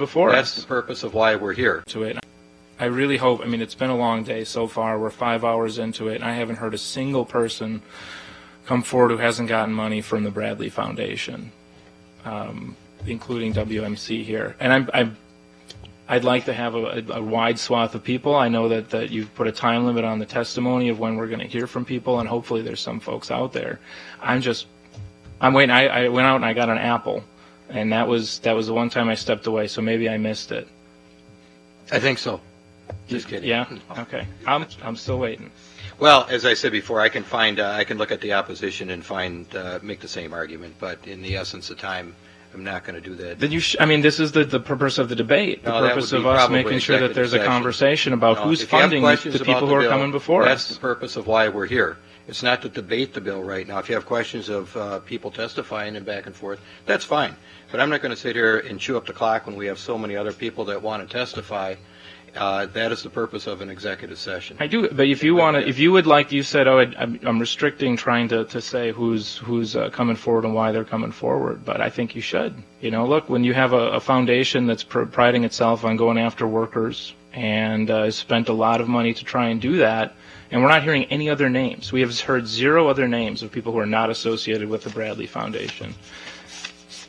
before That's us. the purpose of why we're here. To it. I really hope, I mean, it's been a long day so far. We're 5 hours into it, and I haven't heard a single person come forward who hasn't gotten money from the Bradley Foundation, including WMC here. And I'd like to have a wide swath of people. I know that you've put a time limit on the testimony of when we're going to hear from people, and hopefully there's some folks out there. I'm waiting. I went out and I got an apple, and that was the one time I stepped away, so maybe I missed it. I think so. Just kidding. Yeah? Okay. I'm still waiting. Well, as I said before, I can look at the opposition and make the same argument, but in the essence of time, I'm not going to do that. Then I mean, this is the purpose of the debate. The purpose of us making sure that there's a conversation about who's funding the people who are coming before us. That's the purpose of why we're here. It's not to debate the bill right now. If you have questions of people testifying and back and forth, that's fine. But I'm not going to sit here and chew up the clock when we have so many other people that want to testify. That is the purpose of an executive session. I do, but if you want to, if you would like, you said, I'm restricting trying to say who's coming forward and why they're coming forward. But I think you should. You know, look, when you have a foundation that's priding itself on going after workers and has spent a lot of money to try and do that, and we're not hearing any other names. We have heard 0 other names of people who are not associated with the Bradley Foundation.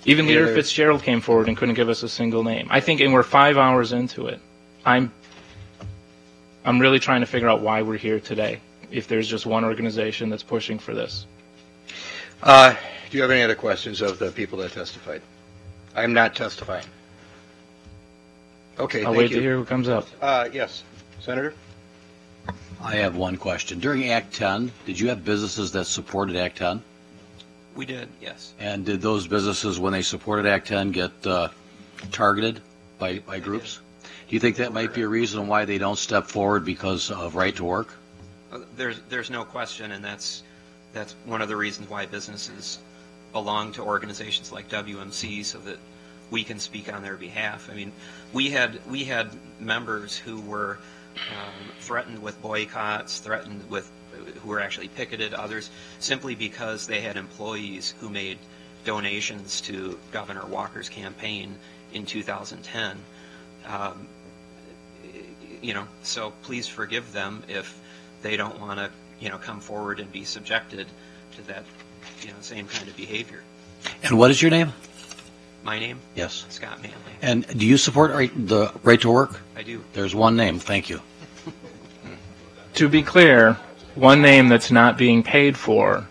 Even Leader Fitzgerald came forward and couldn't give us a single name. I think, and we're 5 hours into it. I'm really trying to figure out why we're here today, if there's just one organization that's pushing for this. Do you have any other questions of the people that testified? I'm not testifying. Okay, I'll thank wait you. to hear who comes up. Yes, Senator? I have one question. During Act 10, did you have businesses that supported Act 10? We did, yes. And did those businesses, when they supported Act 10, get targeted by groups? Do you think that might be a reason why they don't step forward because of right to work? There's no question, and that's one of the reasons why businesses belong to organizations like WMC, so that we can speak on their behalf. I mean, we had members who were threatened with boycotts, who were actually picketed, others simply because they had employees who made donations to Governor Walker's campaign in 2010. So please forgive them if they don't want to, come forward and be subjected to that, same kind of behavior. And what is your name? My name? Yes. Scott Manley. And do you support the right to work? I do. There's one name. Thank you. To be clear, one name that's not being paid for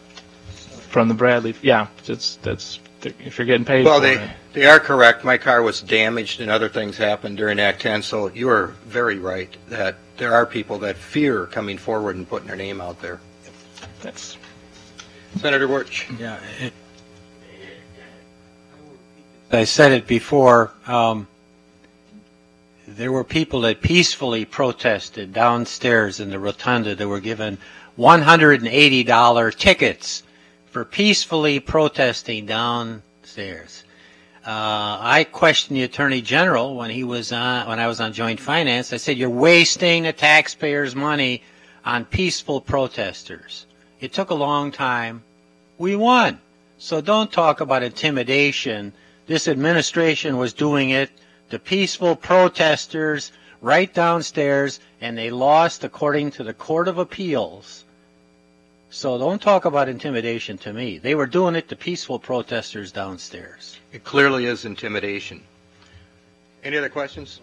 from the Bradley. Yeah, that's if you're getting paid for it. They are correct. My car was damaged and other things happened during Act 10, so you are very right that there are people that fear coming forward and putting their name out there. That's Senator Wirch. Yeah. I said it before. There were people that peacefully protested downstairs in the rotunda that were given $180 tickets for peacefully protesting downstairs. I questioned the Attorney General when I was on Joint Finance. I said, "You're wasting the taxpayers' money on peaceful protesters." It took a long time. We won. So don't talk about intimidation. This administration was doing it to peaceful protesters right downstairs, and they lost according to the Court of Appeals. So don't talk about intimidation to me. They were doing it to peaceful protesters downstairs. It clearly is intimidation. Any other questions?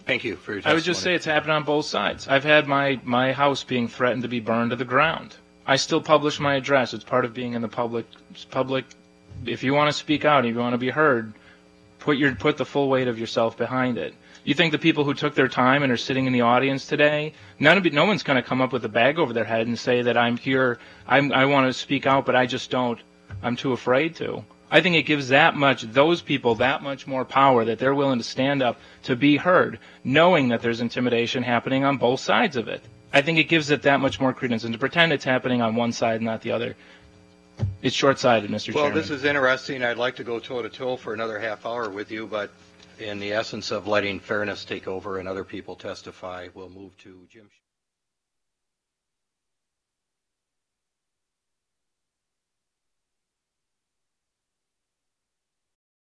Thank you for your testimony. I would just say it's happened on both sides. I've had my house being threatened to be burned to the ground. I still publish my address. It's part of being in the public. If you want to speak out, if you want to be heard, put the full weight of yourself behind it. You think the people who took their time and are sitting in the audience today, no one's going to come up with a bag over their head and say that I'm here, I want to speak out, but I just don't. I'm too afraid to. I think it gives those people that much more power that they're willing to stand up to be heard, knowing that there's intimidation happening on both sides of it. I think it gives it that much more credence, and to pretend it's happening on one side and not the other, it's short-sighted, Mr. Chairman. Well, this is interesting. I'd like to go toe-to-toe for another half hour with you, but in the essence of letting fairness take over and other people testify, we'll move to Jim.